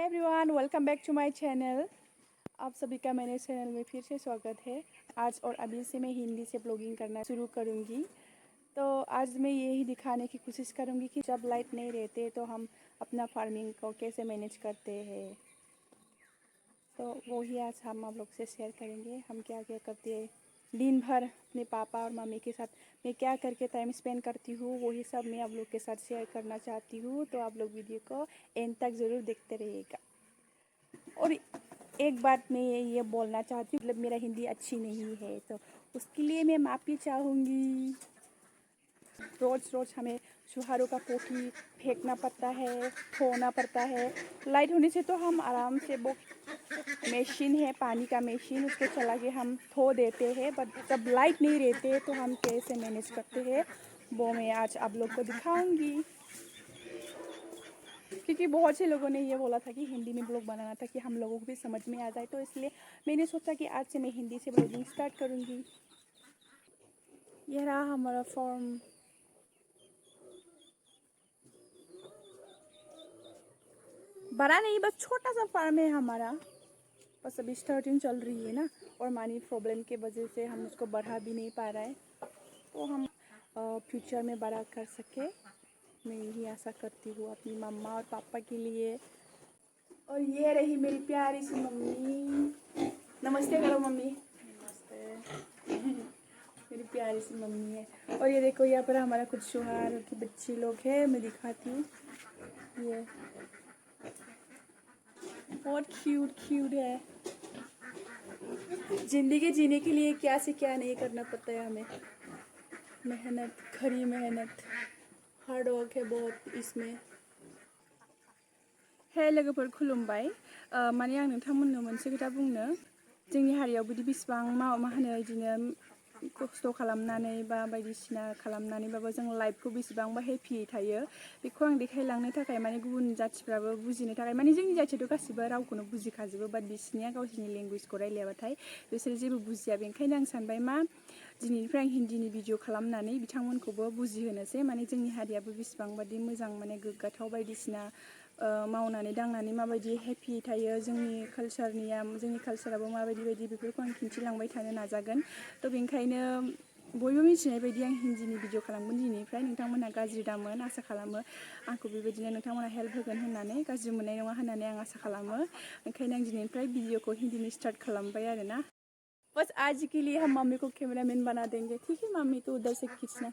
Hey everyone, welcome back to my channel. आप सभी का मेरे चैनल में फिर से स्वागत है। आज और अभी से मैं हिंदी से ब्लॉगिंग करना शुरू करूँगी। तो आज मैं यही दिखाने की कोशिश करूँगी कि जब लाइट नहीं रहते तो हम अपना फार्मिंग को कैसे मैनेज करते हैं। तो वही आज हम आप लोग से शेयर करेंगे, हम क्या क्या करते हैं दिन भर अपने पापा और मम्मी के साथ। मैं क्या करके टाइम स्पेंड करती हूँ वही सब मैं आप लोग के साथ शेयर करना चाहती हूँ। तो आप लोग वीडियो को एंड तक ज़रूर देखते रहिएगा। और एक बात मैं ये बोलना चाहती हूँ, मतलब मेरा हिंदी अच्छी नहीं है तो उसके लिए मैं माफ़ी चाहूँगी। रोज़ रोज़ हमें चूहारों का पोटी फेंकना पड़ता है, धोना पड़ता है। लाइट होने से तो हम आराम से वो मशीन है, पानी का मशीन, उसको चला के हम धो देते हैं। बट जब लाइट नहीं रहते तो हम कैसे मैनेज करते हैं वो मैं आज आप लोग को दिखाऊंगी। क्योंकि बहुत से लोगों ने ये बोला था कि हिंदी में ब्लॉग बनाना था कि हम लोगों को भी समझ में आ जाए, तो इसलिए मैंने सोचा कि आज से मैं हिंदी से ब्लॉगिंग स्टार्ट करूँगी। यह रहा हमारा फॉर्म। बड़ा नहीं, बस छोटा सा फार्म है हमारा। बस अभी स्टार्टिंग चल रही है ना, और मनी प्रॉब्लम के वजह से हम उसको बढ़ा भी नहीं पा रहे हैं। तो हम फ्यूचर में बड़ा कर सके, मैं यही आशा करती हूँ अपनी मम्मा और पापा के लिए। और ये रही मेरी प्यारी सी मम्मी। नमस्ते करो मम्मी। नमस्ते। मेरी प्यारी सी मम्मी है। और ये देखो, यहाँ पर हमारा कुछ चूहार की बच्ची लोग हैं, मैं दिखाती हूँ। ये बहुत क्यूट क्यूट है। जिंदगी जीने के लिए क्या से क्या नहीं करना पड़ता है हमें। मेहनत, खरी मेहनत, हार्ड वर्क है बहुत इसमें। हे लोगोफोर खुलुमबाय। माने आं नोंथांमोननो मोनसे खोथा बुंनो। जोंनि हारियाव बिदि बिसिबां मा होनो इदिनो खस्थ' खालामनानै बा बायदिसिना खालामनानैबाबो जों लाइफखौ बेसेबांबा हेपियै थायो बेखौ आं देखायलांनो थाखाय माने गुबुन जाथिफ्राबो बुजिनो थाखाय, माने जोंनि जाथियाथ' गासिबो रावखौनो बुजिखाजोबो, बाट बिसिनिया गावसिनि लेंगुवेजखौ रायलायाबाथाय बिसोर जेबो बुजिया। बेनिखायनो आं सानबाय मा दिनैनिफ्राय आं हिन्दीनि भिडिअ खालामनानै बिथांमोनखौबो बुजिहोनोसै, माने जोंनि हारियाबो बेसेबांबादि मोजां, माने गोग्गाथाव बायदिसिना मावनानै दांनानै माबायदि हेपि थायो, जोंनि कालचाराबो माबायदि बायदि बेफोरखौ आं खिन्थिलांबाय थानो नाजागोन। तो बेनिखायनो बयबो मिथिनाय बायदि आं हिन्दीनि भिडिअ खालामगोन दिनैनिफ्राय। नोंथांमोनहा गाज्रि दामोन, आसा खालामो आंखौ बेबायदिनो नोंथांमोनहा हेल्प होगोन होननानै, गाज्रि मोननाय नङा होननानै आं आसा खालामो। ओंखायनो आं दिनैनिफ्राय भिडिअखौ हिन्दीनि स्टार्ट खालामबाय आरो ना। बस आज के लिए हम मम्मी को कैमरामैन बना देंगे, ठीक है मम्मी? तो उधर से खींचना।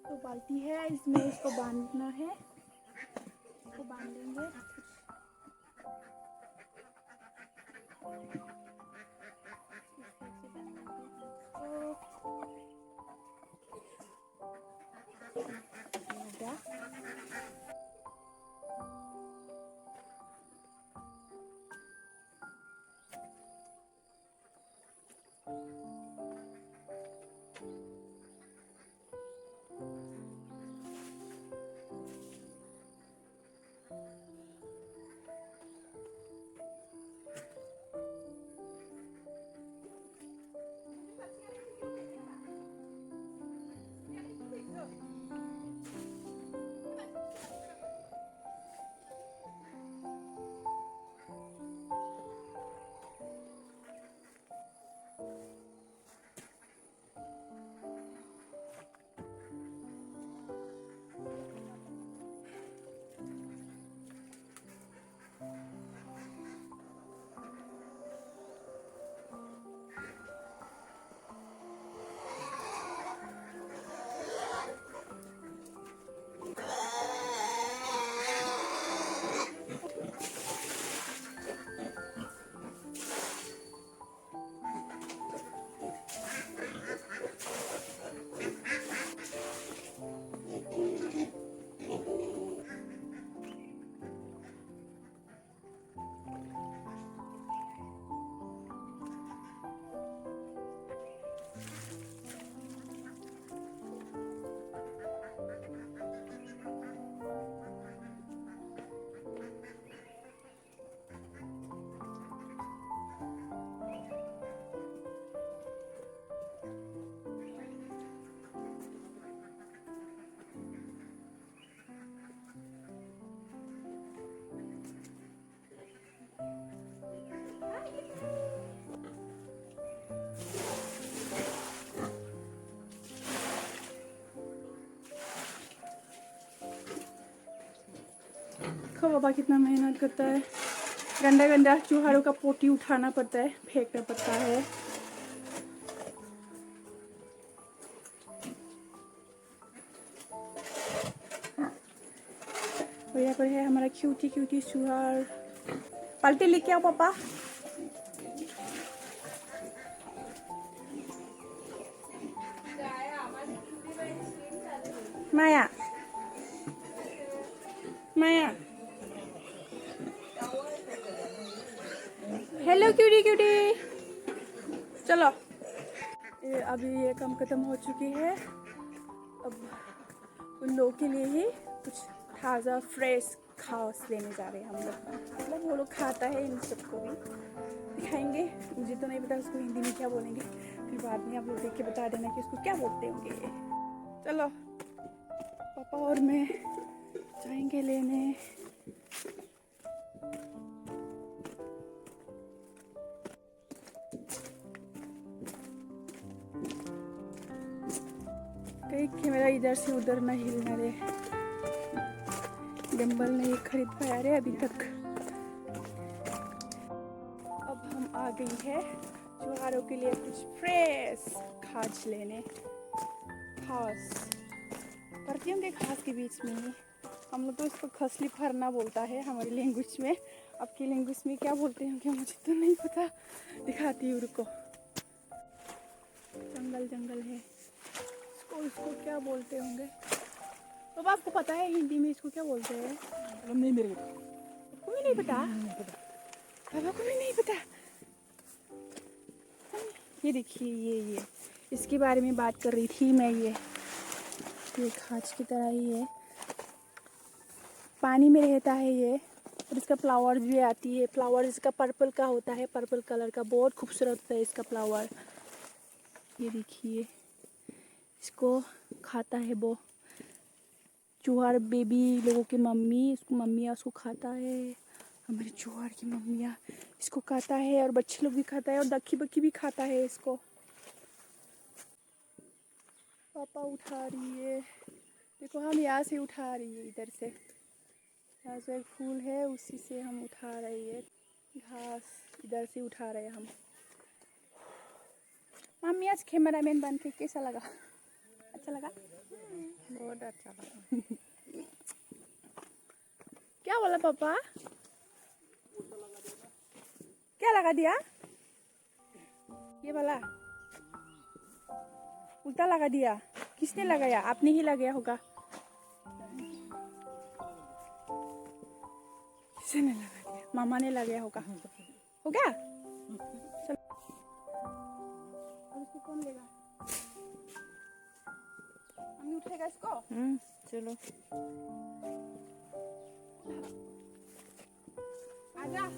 तो बाल्टी है, इसमें इसको बांधना है, इसको बांधेंगे। देखो बाबा कितना मेहनत करता है। गंदा गंदा चूहारों का पोटी उठाना पड़ता है, फेंकना पड़ता है। और यहाँ पर है हमारा क्यूटी क्यूटी चूहार। पलटी लेके आओ पापा। माया माया, हेलो क्यूटी क्यूटी, चलो। अभी ये काम खत्म हो चुकी है। अब उन लोगों के लिए ही कुछ ताज़ा फ्रेश घास लेने जा रहे हैं हम लोग। मतलब वो लोग खाता है इन सबको भी दिखाएंगे। मुझे तो नहीं पता उसको हिंदी में क्या बोलेंगे, फिर बाद में आप लोग देख के बता देना कि उसको क्या बोलते होंगे। चलो पापा और मैं जाएंगे लेने। कहीं कैमरा इधर से उधर न हिलना रे। डंबल नहीं खरीद पाया रे अभी तक। अब हम आ गई है चूहारों के लिए कुछ फ्रेश घास लेने। घास करती होंगे घास के बीच में ही। हम लोग तो इसको खसली फरना बोलता है हमारी लैंग्वेज में। आपकी लैंग्वेज में क्या बोलते होंगे मुझे तो नहीं पता। दिखाती हूँ रुको। जंगल जंगल है, इसको क्या बोलते होंगे। तो आपको पता है हिंदी में इसको क्या बोलते हैं? नहीं, मेरे को आपको भी नहीं पता? पापा को भी नहीं पता। ये देखिए ये इसके बारे में बात कर रही थी मैं। ये खाज की तरह ही है, पानी में रहता है ये। और इसका फ्लावर भी आती है। फ्लावर इसका पर्पल का होता है, पर्पल कलर का। बहुत खूबसूरत होता है इसका फ्लावर। ये देखिए इसको खाता है वो चूहार बेबी लोगों की मम्मी। इसको मम्मियाँ उसको खाता है। हमारे चूहार की मम्मियाँ इसको खाता है और बच्चे लोग भी खाता है और दक्की बक्की भी खाता है इसको। पापा उठा रही है, देखो हम यहाँ से उठा रही है। इधर से यहाँ से एक फूल है उसी से हम उठा रही है घास। इधर से उठा रहे हैं हम। मम्मी आज कैमरामैन बन के कैसा लगा? अच्छा लगा? बहुत अच्छा लगा। क्या बोला पापा? क्या लगा दिया? ये वाला उल्टा लगा दिया। किसने लगाया? आपने ही लगाया होगा। किसने लगा दिया? मामा ने लगाया होगा। हो गया? चलो अब इसको कौन लेगा? मम्मी उठेगा इसको? चलो आजा।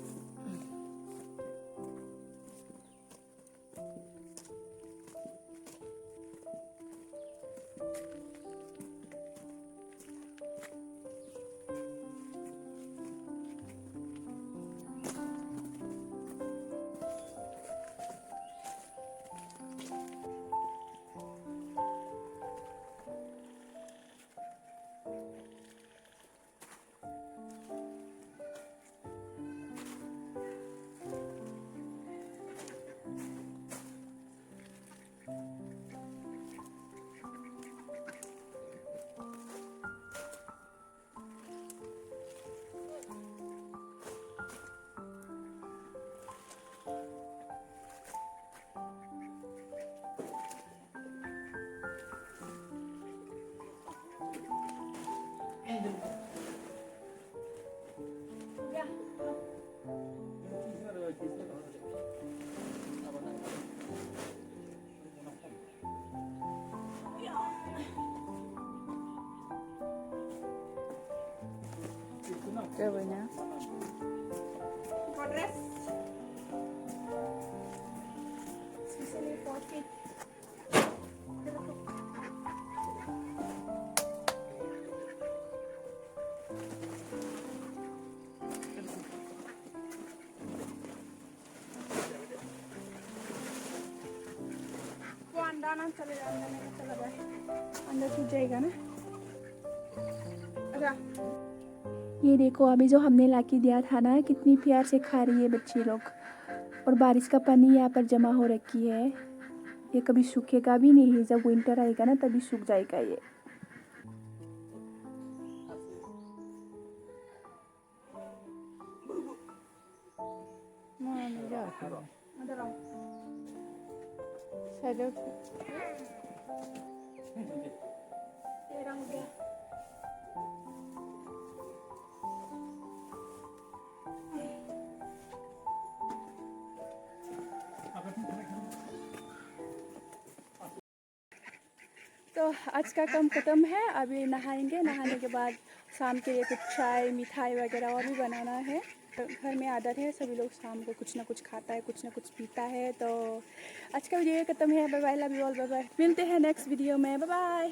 क्या बना? Dress. Especially for kids. वो अंडा ना चले जाए, अंडा नहीं चला जाए, अंडा टूट जाएगा ना। अच्छा ये देखो अभी जो हमने लाके दिया था ना, कितनी प्यार से खा रही है बच्ची लोग। और बारिश का पानी यहाँ पर जमा हो रखी है। ये कभी सूखेगा भी नहीं, जब विंटर आएगा ना तभी सूख जाएगा ये। Mana jatuh? तो आज का काम ख़त्म है। अभी नहाएंगे, नहाने के बाद शाम के लिए कुछ चाय मिठाई वगैरह और भी बनाना है। तो घर में आदत है, सभी लोग शाम को कुछ ना कुछ खाता है, कुछ ना कुछ पीता है। तो आज का वीडियो ख़त्म है। Bye bye, love you all, bye bye. मिलते हैं नेक्स्ट वीडियो में, बाय बाय।